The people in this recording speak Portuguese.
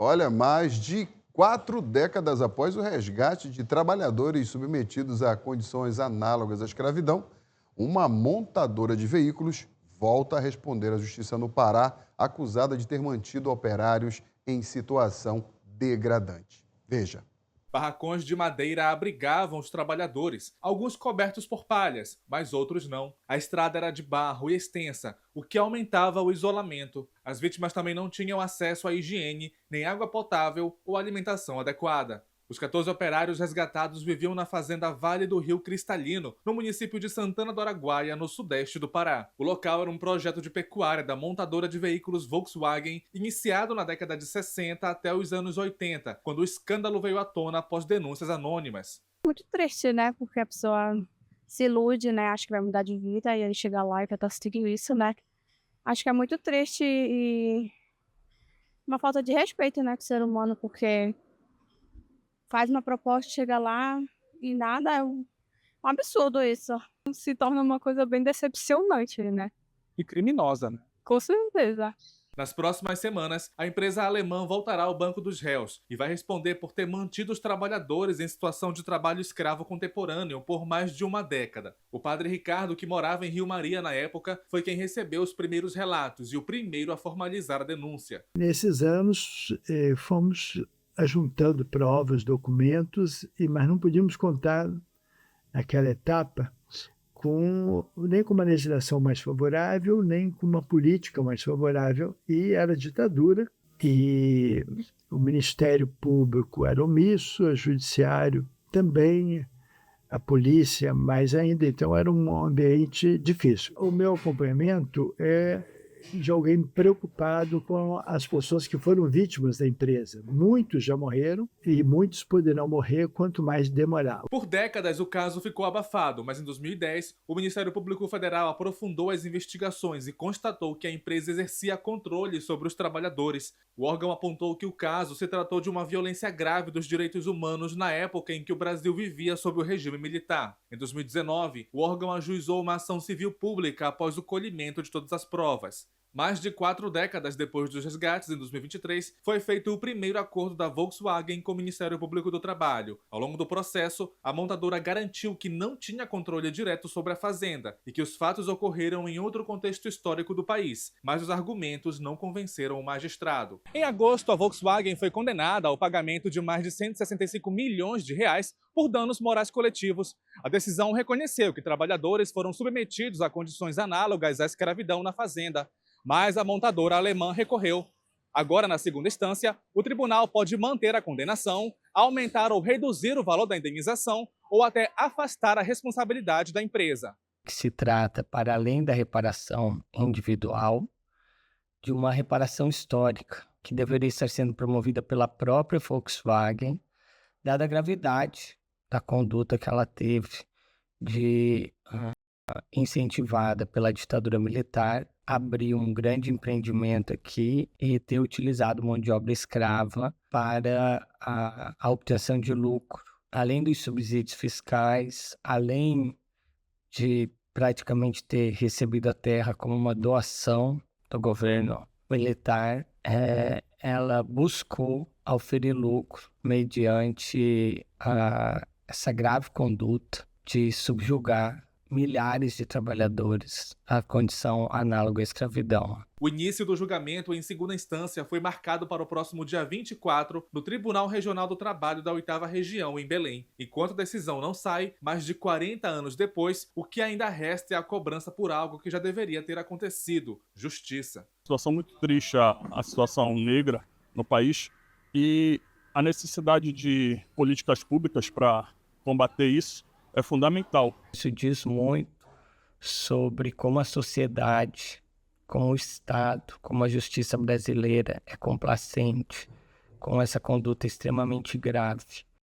Olha, mais de 4 décadas após o resgate de trabalhadores submetidos a condições análogas à escravidão, uma montadora de veículos volta a responder à justiça no Pará, acusada de ter mantido operários em situação degradante. Veja. Barracões de madeira abrigavam os trabalhadores, alguns cobertos por palhas, mas outros não. A estrada era de barro e extensa, o que aumentava o isolamento. As vítimas também não tinham acesso à higiene, nem água potável ou alimentação adequada. Os 14 operários resgatados viviam na fazenda Vale do Rio Cristalino, no município de Santana do Araguaia, no sudeste do Pará. O local era um projeto de pecuária da montadora de veículos Volkswagen, iniciado na década de 60 até os anos 80, quando o escândalo veio à tona após denúncias anônimas. Muito triste, né, porque a pessoa se ilude, né, acha que vai mudar de vida e aí chega lá e vai estar seguindo isso, né. Acho que é muito triste e uma falta de respeito, né, com o ser humano, porque faz uma proposta, chega lá e nada, é um absurdo isso. Se torna uma coisa bem decepcionante, né. E criminosa, né? Com certeza. Nas próximas semanas, a empresa alemã voltará ao banco dos réus e vai responder por ter mantido os trabalhadores em situação de trabalho escravo contemporâneo por mais de uma década. O padre Ricardo, que morava em Rio Maria na época, foi quem recebeu os primeiros relatos e o primeiro a formalizar a denúncia. Nesses anos, fomos ajuntando provas, documentos, mas não podíamos contar naquela etapa nem com uma legislação mais favorável, nem com uma política mais favorável, e era ditadura, e o Ministério Público era omisso, o Judiciário também, a polícia mais ainda, então era um ambiente difícil. O meu acompanhamento é de alguém preocupado com as pessoas que foram vítimas da empresa. Muitos já morreram e muitos poderão morrer quanto mais demorar. Por décadas, o caso ficou abafado, mas em 2010, o Ministério Público Federal aprofundou as investigações e constatou que a empresa exercia controle sobre os trabalhadores. O órgão apontou que o caso se tratou de uma violência grave dos direitos humanos na época em que o Brasil vivia sob o regime militar. Em 2019, o órgão ajuizou uma ação civil pública após o colhimento de todas as provas. Mais de 4 décadas depois dos resgates, em 2023, foi feito o primeiro acordo da Volkswagen com o Ministério Público do Trabalho. Ao longo do processo, a montadora garantiu que não tinha controle direto sobre a fazenda e que os fatos ocorreram em outro contexto histórico do país, mas os argumentos não convenceram o magistrado. Em agosto, a Volkswagen foi condenada ao pagamento de mais de 165 milhões de reais por danos morais coletivos. A decisão reconheceu que trabalhadores foram submetidos a condições análogas à escravidão na fazenda, mas a montadora alemã recorreu. Agora, na segunda instância, o tribunal pode manter a condenação, aumentar ou reduzir o valor da indenização ou até afastar a responsabilidade da empresa. Se trata, para além da reparação individual, de uma reparação histórica, que deveria estar sendo promovida pela própria Volkswagen, dada a gravidade da conduta que ela teve de incentivada pela ditadura militar, abrir um grande empreendimento aqui e ter utilizado mão de obra escrava para a obtenção de lucro. Além dos subsídios fiscais, além de praticamente ter recebido a terra como uma doação do governo militar, ela buscou auferir lucro mediante essa grave conduta de subjugar milhares de trabalhadores à condição análoga à escravidão. O início do julgamento em segunda instância foi marcado para o próximo dia 24 no Tribunal Regional do Trabalho da 8ª Região, em Belém. Enquanto a decisão não sai, mais de 40 anos depois, o que ainda resta é a cobrança por algo que já deveria ter acontecido: justiça. Situação muito triste a situação negra no país e a necessidade de políticas públicas para combater isso é fundamental. Isso diz muito sobre como a sociedade, como o Estado, como a justiça brasileira é complacente com essa conduta extremamente grave.